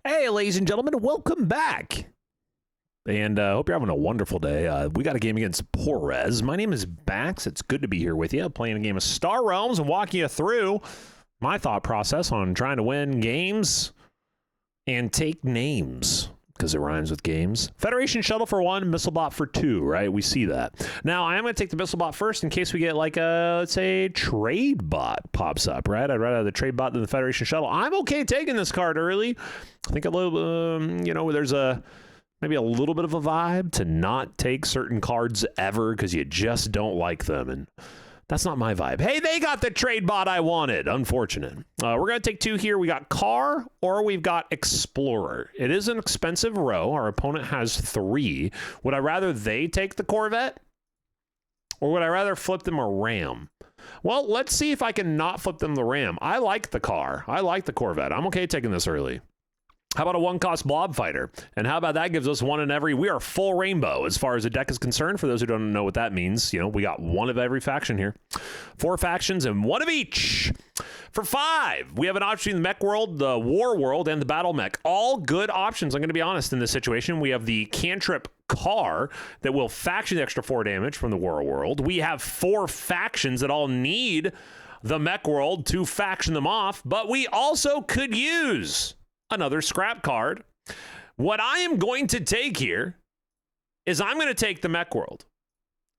Hey, ladies and gentlemen, welcome back. And hope you're having a wonderful day. We got a game against Porres. My name is Bax. It's good to be here with you, playing a game of Star Realms and walking you through my thought process on trying to win games and take names, because it rhymes with games. Federation Shuttle for 1, Missilebot for 2, right? We see that. Now, I am going to take the Missilebot first in case we get like a, let's say, trade bot pops up, right? I'd rather have the trade bot than the Federation Shuttle. I'm okay taking this card early. I think a little, there's maybe a little bit of a vibe to not take certain cards ever because you just don't like them. And that's not my vibe. Hey, they got the trade bot I wanted. Unfortunate. We're going to take 2 here. We got Car or we've got Explorer. It is an expensive row. Our opponent has 3. Would I rather they take the Corvette? Or would I rather flip them a Ram? Well, let's see if I can not flip them the Ram. I like the Car. I like the Corvette. I'm okay taking this early. How about a 1-cost Blob Fighter? And how about that gives us 1 in every... We are full rainbow as far as the deck is concerned. For those who don't know what that means, we got 1 of every faction here. 4 factions and 1 of each. For 5, we have an option in the Mech World, the War World, and the Battle Mech. All good options, I'm going to be honest, in this situation. We have the Cantrip Car that will faction the extra 4 damage from the War World. We have 4 factions that all need the Mech World to faction them off, but we also could use another scrap card. What I am going to take here is I'm going to take the Mech World.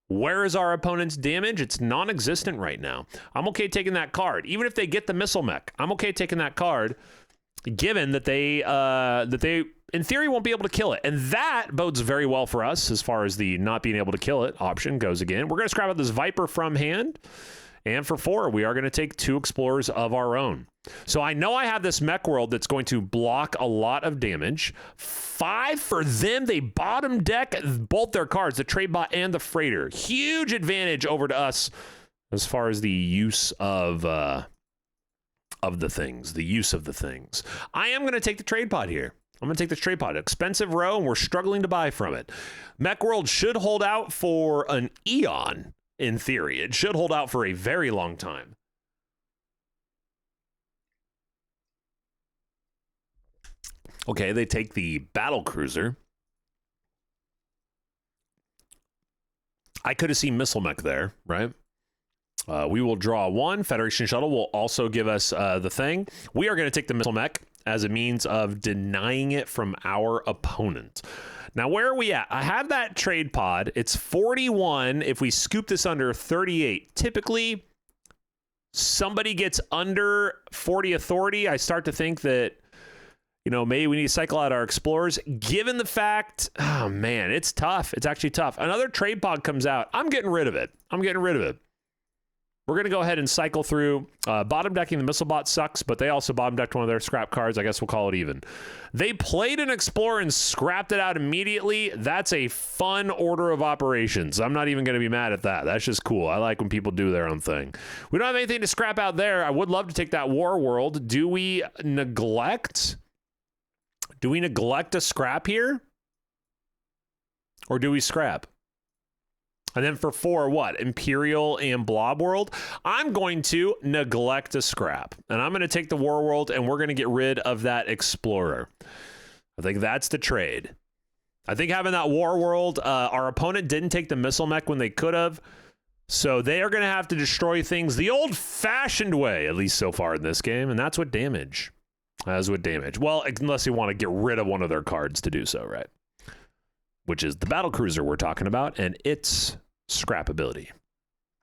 Where is our opponent's damage? It's non-existent right now. I'm okay taking that card. Even if they get the missile mech, I'm okay taking that card, given that they in theory won't be able to kill it. And that bodes very well for us as far as the not being able to kill it option goes again. We're going to scrap out this Viper from hand. And for 4, we are going to take 2 Explorers of our own. So I know I have this Mech World that's going to block a lot of damage. 5 for them. They bottom deck both their cards, the Trade Bot and the Freighter. Huge advantage over to us as far as the use of the things, the use of the things. I am going to take the Trade Pod here. I'm going to take this Trade Pod. Expensive row, and we're struggling to buy from it. Mech World should hold out for an eon. In theory, it should hold out for a very long time. Okay, they take the battle cruiser. I could have seen missile mech there, right? We will draw 1. Federation Shuttle will also give us the thing. We are going to take the missile mech as a means of denying it from our opponent. Now, where are we at? I have that trade pod. It's 41. If we scoop this under 38, typically somebody gets under 40 authority. I start to think that, maybe we need to cycle out our Explorers. Given the fact, oh man, it's tough. It's actually tough. Another trade pod comes out. I'm getting rid of it. We're going to go ahead and cycle through. Bottom decking the Missilebot sucks, but they also bottom decked one of their scrap cards. I guess we'll call it even. They played an Explorer and scrapped it out immediately. That's a fun order of operations. I'm not even going to be mad at that. That's just cool. I like when people do their own thing. We don't have anything to scrap out there. I would love to take that War World. Do we neglect a scrap here? Or do we scrap? And then for 4, what? Imperial and Blob World? I'm going to neglect a scrap. And I'm going to take the War World, and we're going to get rid of that Explorer. I think that's the trade. I think having that War World, our opponent didn't take the missile mech when they could have. So they are going to have to destroy things the old-fashioned way, at least so far in this game. And that's what damage. That's what damage. Well, unless you want to get rid of one of their cards to do so, right? Which is the battle cruiser we're talking about, and its scrapability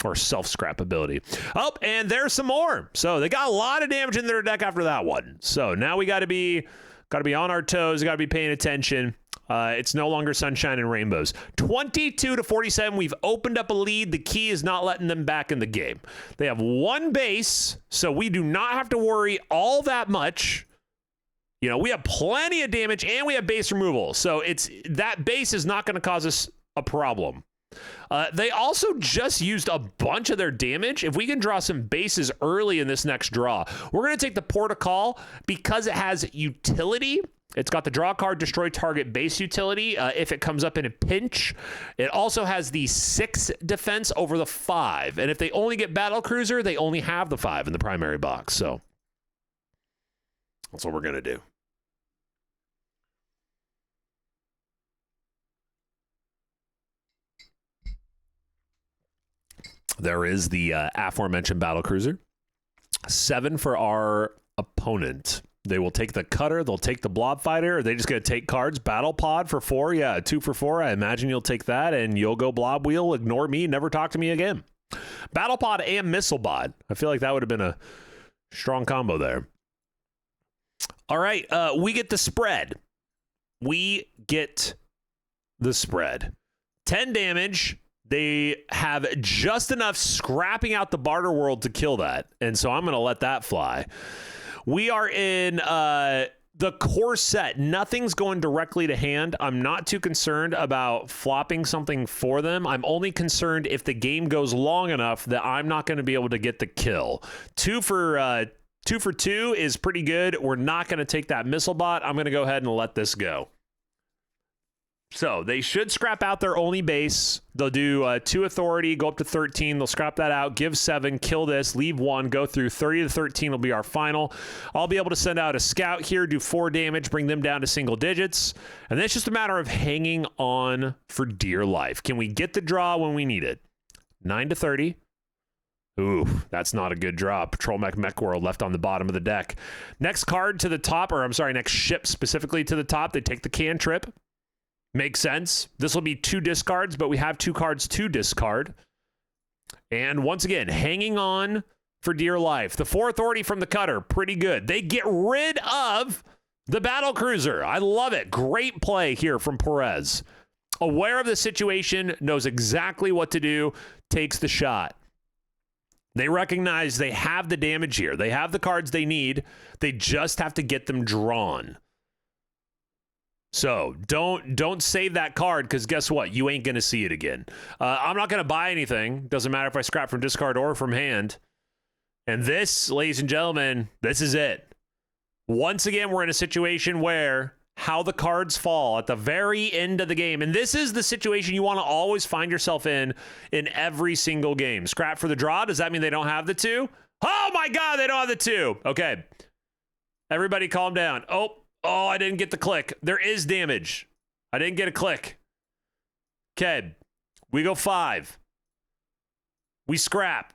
or self-scrapability. Oh, and there's some more. So they got a lot of damage in their deck after that one. So now we got to be on our toes. Got to be paying attention. It's no longer sunshine and rainbows. 22-47. We've opened up a lead. The key is not letting them back in the game. They have 1 base, so we do not have to worry all that much. We have plenty of damage and we have base removal. So that base is not going to cause us a problem. They also just used a bunch of their damage. If we can draw some bases early in this next draw, we're going to take the Port of Call because it has utility. It's got the draw card, destroy target base utility if it comes up in a pinch. It also has the 6 defense over the 5. And if they only get Battle Cruiser, they only have the 5 in the primary box. So that's what we're going to do. There is the aforementioned battle cruiser. 7 for our opponent. They will take the cutter, they'll take the blob fighter. Are they just going to take cards? Battle pod for 4? Yeah, 2 for 4. I imagine you'll take that, and you'll go blob wheel, ignore me, never talk to me again. Battle pod and missile bod. I feel like that would have been a strong combo there. All right, we get the spread. We get the spread. 10 damage. They have just enough scrapping out the barter world to kill that, and so I'm going to let that fly. We are in the core set. Nothing's going directly to hand. I'm not too concerned about flopping something for them. I'm only concerned if the game goes long enough that I'm not going to be able to get the kill. 2 for 2 is pretty good. We're not going to take that missile bot. I'm going to go ahead and let this go. So they should scrap out their only base. They'll do 2 authority, go up to 13. They'll scrap that out, give 7, kill this, leave 1, go through 30 to 13 will be our final. I'll be able to send out a scout here, do 4 damage, bring them down to single digits. And then it's just a matter of hanging on for dear life. Can we get the draw when we need it? 9 to 30. Ooh, that's not a good draw. Patrol Mech World left on the bottom of the deck. Next card to the top, or I'm sorry, next ship specifically to the top, they take the cantrip. Makes sense. This will be 2 discards, but we have 2 cards to discard. And once again, hanging on for dear life. The 4 authority from the cutter, pretty good. They get rid of the battle cruiser. I love it. Great play here from Perez. Aware of the situation, knows exactly what to do, takes the shot. They recognize they have the damage here. They have the cards they need. They just have to get them drawn. So don't save that card, because guess what? You ain't going to see it again. I'm not going to buy anything. Doesn't matter if I scrap from discard or from hand. And this, ladies and gentlemen, this is it. Once again, we're in a situation where how the cards fall at the very end of the game. And this is the situation you want to always find yourself in every single game. Scrap for the draw. Does that mean they don't have the 2? Oh, my God, they don't have the 2. Okay. Everybody calm down. Oh, I didn't get the click. There is damage. I didn't get a click. Okay. We go 5. We scrap.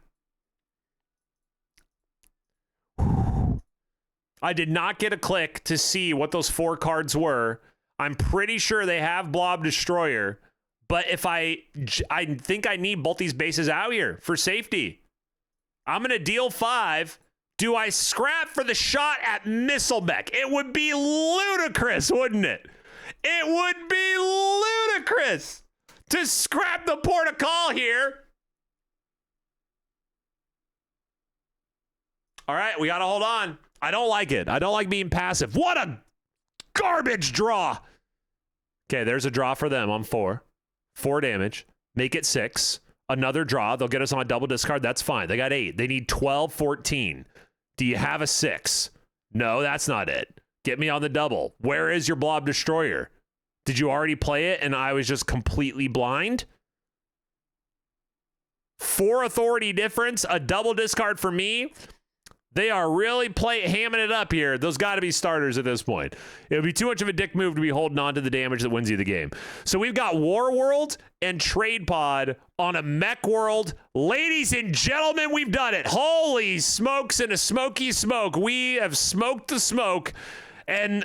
I did not get a click to see what those 4 cards were. I'm pretty sure they have Blob Destroyer, but if I think I need both these bases out here for safety. I'm going to deal 5. Do I scrap for the shot at Missile Mech? It would be ludicrous, wouldn't it? It would be ludicrous to scrap the port of call here. All right, we got to hold on. I don't like it. I don't like being passive. What a garbage draw. Okay, there's a draw for them on 4. 4 damage. Make it 6. Another draw. They'll get us on a double discard. That's fine. They got 8. They need 12, 14. Do you have a 6? No, that's not it. Get me on the double. Where is your Blob Destroyer? Did you already play it and I was just completely blind? 4 authority difference, a double discard for me. They are really hamming it up here. Those got to be starters at this point. It would be too much of a dick move to be holding on to the damage that wins you the game. So we've got War World and Trade Pod on a Mech World. Ladies and gentlemen, we've done it. Holy smokes and a smoky smoke. We have smoked the smoke and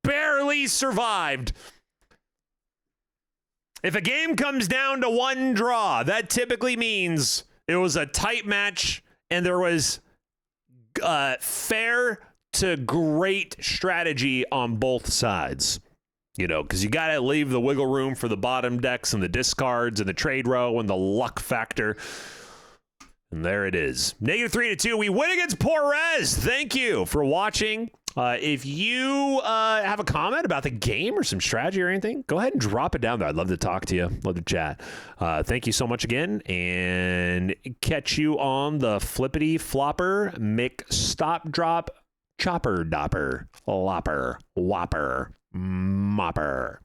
barely survived. If a game comes down to 1 draw, that typically means it was a tight match and there was fair to great strategy on both sides, you know, because you got to leave the wiggle room for the bottom decks and the discards and the trade row and the luck factor. And there it is. -3 to 2. We win against Perez. Thank you for watching. If you have a comment about the game or some strategy or anything, go ahead and drop it down there. I'd love to talk to you. Love to chat. Thank you so much again, and catch you on the flippity flopper, stop drop, chopper dopper, lopper, whopper, mopper.